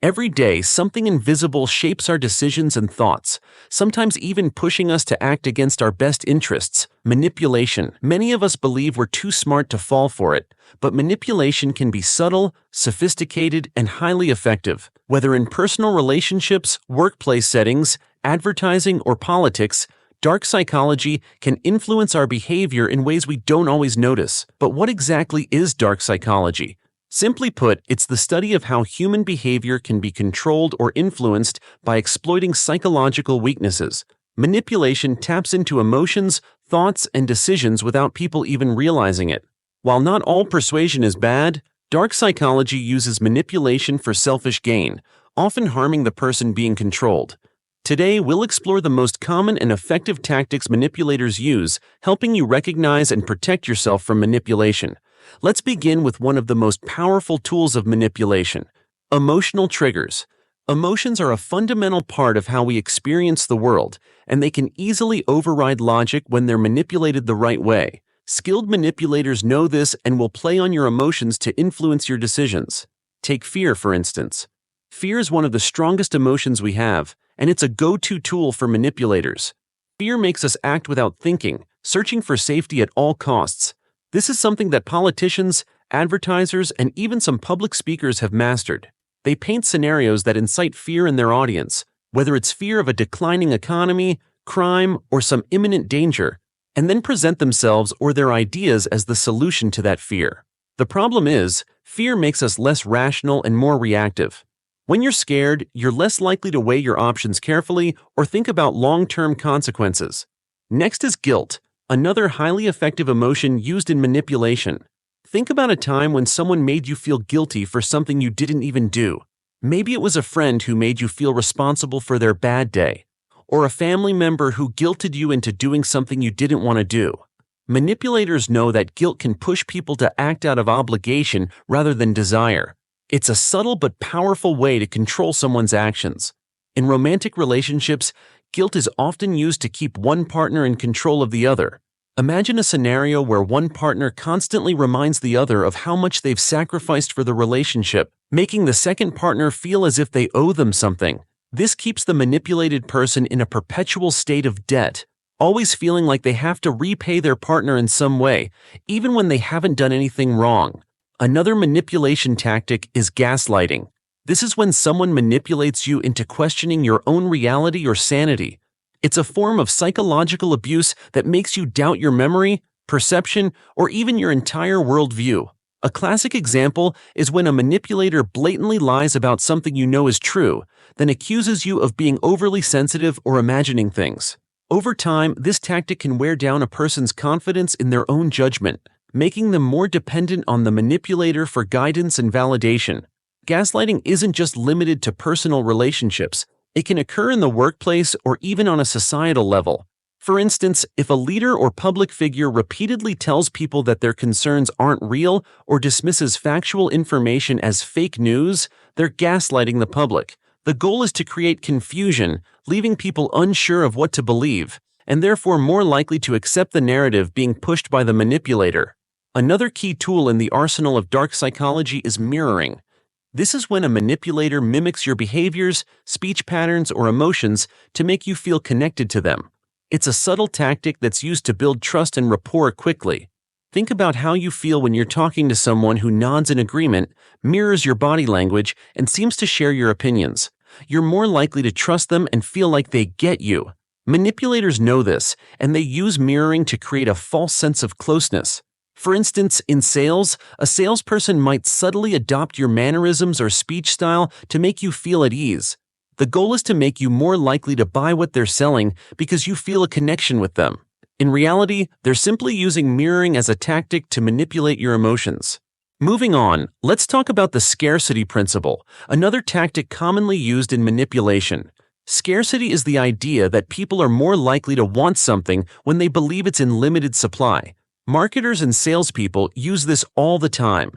Every day, something invisible shapes our decisions and thoughts, sometimes even pushing us to act against our best interests. Manipulation. Many of us believe we're too smart to fall for it, but manipulation can be subtle, sophisticated, and highly effective. Whether in personal relationships, workplace settings, advertising, or politics, dark psychology can influence our behavior in ways we don't always notice. But what exactly is dark psychology? Simply put, it's the study of how human behavior can be controlled or influenced by exploiting psychological weaknesses. Manipulation taps into emotions, thoughts, and decisions without people even realizing it. While not all persuasion is bad, dark psychology uses manipulation for selfish gain, often harming the person being controlled. Today, we'll explore the most common and effective tactics manipulators use, helping you recognize and protect yourself from manipulation. Let's begin with one of the most powerful tools of manipulation: emotional triggers. Emotions are a fundamental part of how we experience the world, and they can easily override logic when they're manipulated the right way. Skilled manipulators know this and will play on your emotions to influence your decisions. Take fear, for instance. Fear is one of the strongest emotions we have, and it's a go-to tool for manipulators. Fear makes us act without thinking, searching for safety at all costs. This is something that politicians, advertisers, and even some public speakers have mastered. They paint scenarios that incite fear in their audience, whether it's fear of a declining economy, crime, or some imminent danger, and then present themselves or their ideas as the solution to that fear. The problem is, fear makes us less rational and more reactive. When you're scared, you're less likely to weigh your options carefully or think about long-term consequences. Next is guilt, another highly effective emotion used in manipulation. Think about a time when someone made you feel guilty for something you didn't even do. Maybe it was a friend who made you feel responsible for their bad day, or a family member who guilted you into doing something you didn't want to do. Manipulators know that guilt can push people to act out of obligation rather than desire. It's a subtle but powerful way to control someone's actions. In romantic relationships, guilt is often used to keep one partner in control of the other. Imagine a scenario where one partner constantly reminds the other of how much they've sacrificed for the relationship, making the second partner feel as if they owe them something. This keeps the manipulated person in a perpetual state of debt, always feeling like they have to repay their partner in some way, even when they haven't done anything wrong. Another manipulation tactic is gaslighting. This is when someone manipulates you into questioning your own reality or sanity. It's a form of psychological abuse that makes you doubt your memory, perception, or even your entire worldview. A classic example is when a manipulator blatantly lies about something you know is true, then accuses you of being overly sensitive or imagining things. Over time, this tactic can wear down a person's confidence in their own judgment, making them more dependent on the manipulator for guidance and validation. Gaslighting isn't just limited to personal relationships. It can occur in the workplace or even on a societal level. For instance, if a leader or public figure repeatedly tells people that their concerns aren't real or dismisses factual information as fake news, they're gaslighting the public. The goal is to create confusion, leaving people unsure of what to believe, and therefore more likely to accept the narrative being pushed by the manipulator. Another key tool in the arsenal of dark psychology is mirroring. This is when a manipulator mimics your behaviors, speech patterns, or emotions to make you feel connected to them. It's a subtle tactic that's used to build trust and rapport quickly. Think about how you feel when you're talking to someone who nods in agreement, mirrors your body language, and seems to share your opinions. You're more likely to trust them and feel like they get you. Manipulators know this, and they use mirroring to create a false sense of closeness. For instance, in sales, a salesperson might subtly adopt your mannerisms or speech style to make you feel at ease. The goal is to make you more likely to buy what they're selling because you feel a connection with them. In reality, they're simply using mirroring as a tactic to manipulate your emotions. Moving on, let's talk about the scarcity principle, another tactic commonly used in manipulation. Scarcity is the idea that people are more likely to want something when they believe it's in limited supply. Marketers and salespeople use this all the time.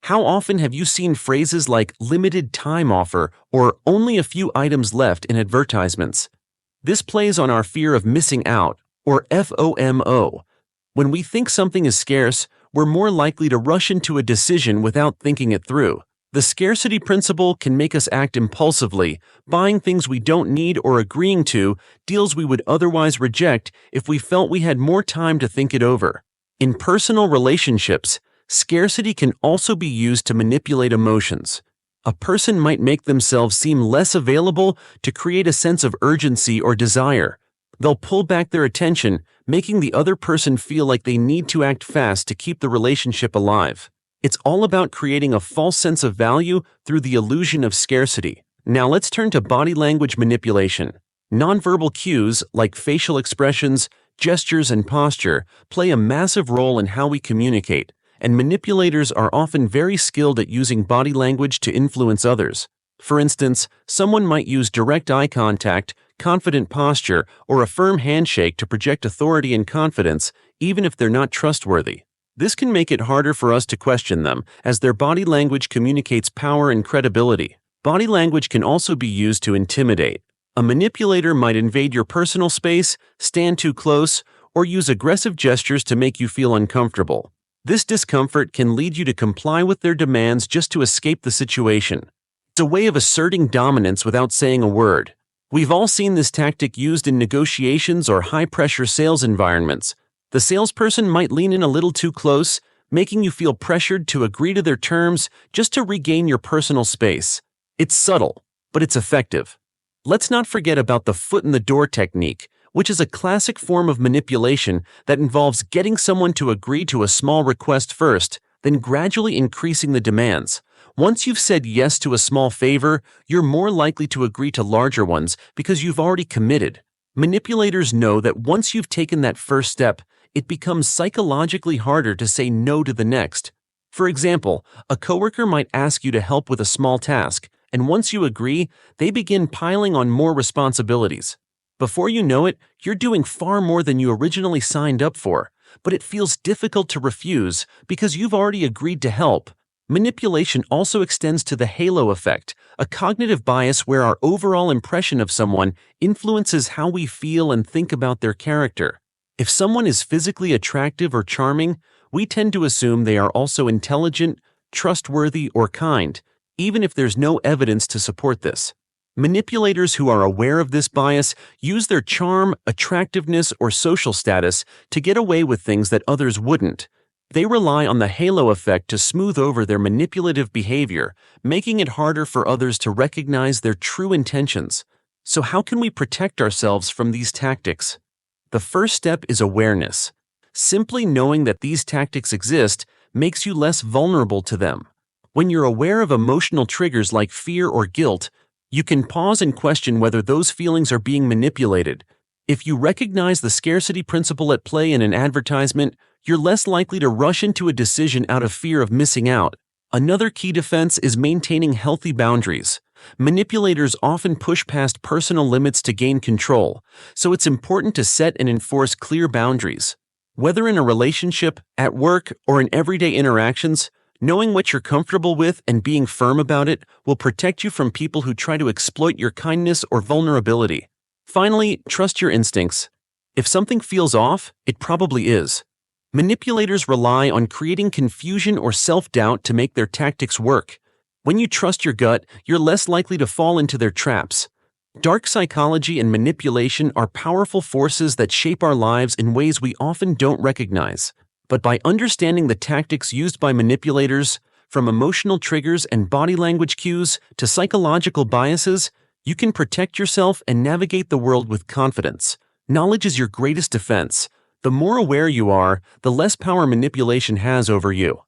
How often have you seen phrases like limited time offer or only a few items left in advertisements? This plays on our fear of missing out, or FOMO. When we think something is scarce, we're more likely to rush into a decision without thinking it through. The scarcity principle can make us act impulsively, buying things we don't need or agreeing to deals we would otherwise reject if we felt we had more time to think it over. In personal relationships, scarcity can also be used to manipulate emotions. A person might make themselves seem less available to create a sense of urgency or desire. They'll pull back their attention, making the other person feel like they need to act fast to keep the relationship alive. It's all about creating a false sense of value through the illusion of scarcity. Now let's turn to body language manipulation. Nonverbal cues like facial expressions, gestures, and posture play a massive role in how we communicate, and manipulators are often very skilled at using body language to influence others. For instance, someone might use direct eye contact, confident posture, or a firm handshake to project authority and confidence, even if they're not trustworthy. This can make it harder for us to question them, as their body language communicates power and credibility. Body language can also be used to intimidate. A manipulator might invade your personal space, stand too close, or use aggressive gestures to make you feel uncomfortable. This discomfort can lead you to comply with their demands just to escape the situation. It's a way of asserting dominance without saying a word. We've all seen this tactic used in negotiations or high-pressure sales environments. The salesperson might lean in a little too close, making you feel pressured to agree to their terms just to regain your personal space. It's subtle, but it's effective. Let's not forget about the foot-in-the-door technique, which is a classic form of manipulation that involves getting someone to agree to a small request first, then gradually increasing the demands. Once you've said yes to a small favor, you're more likely to agree to larger ones because you've already committed. Manipulators know that once you've taken that first step, it becomes psychologically harder to say no to the next. For example, a coworker might ask you to help with a small task, and once you agree, they begin piling on more responsibilities. Before you know it, you're doing far more than you originally signed up for, but it feels difficult to refuse because you've already agreed to help. Manipulation also extends to the halo effect, a cognitive bias where our overall impression of someone influences how we feel and think about their character. If someone is physically attractive or charming, we tend to assume they are also intelligent, trustworthy, or kind, even if there's no evidence to support this. Manipulators who are aware of this bias use their charm, attractiveness, or social status to get away with things that others wouldn't. They rely on the halo effect to smooth over their manipulative behavior, making it harder for others to recognize their true intentions. So how can we protect ourselves from these tactics? The first step is awareness. Simply knowing that these tactics exist makes you less vulnerable to them. When you're aware of emotional triggers like fear or guilt, you can pause and question whether those feelings are being manipulated. If you recognize the scarcity principle at play in an advertisement, you're less likely to rush into a decision out of fear of missing out. Another key defense is maintaining healthy boundaries. Manipulators often push past personal limits to gain control, so it's important to set and enforce clear boundaries. Whether in a relationship, at work, or in everyday interactions, knowing what you're comfortable with and being firm about it will protect you from people who try to exploit your kindness or vulnerability. Finally, trust your instincts. If something feels off, it probably is. Manipulators rely on creating confusion or self-doubt to make their tactics work. When you trust your gut, you're less likely to fall into their traps. Dark psychology and manipulation are powerful forces that shape our lives in ways we often don't recognize. But by understanding the tactics used by manipulators, from emotional triggers and body language cues to psychological biases, you can protect yourself and navigate the world with confidence. Knowledge is your greatest defense. The more aware you are, the less power manipulation has over you.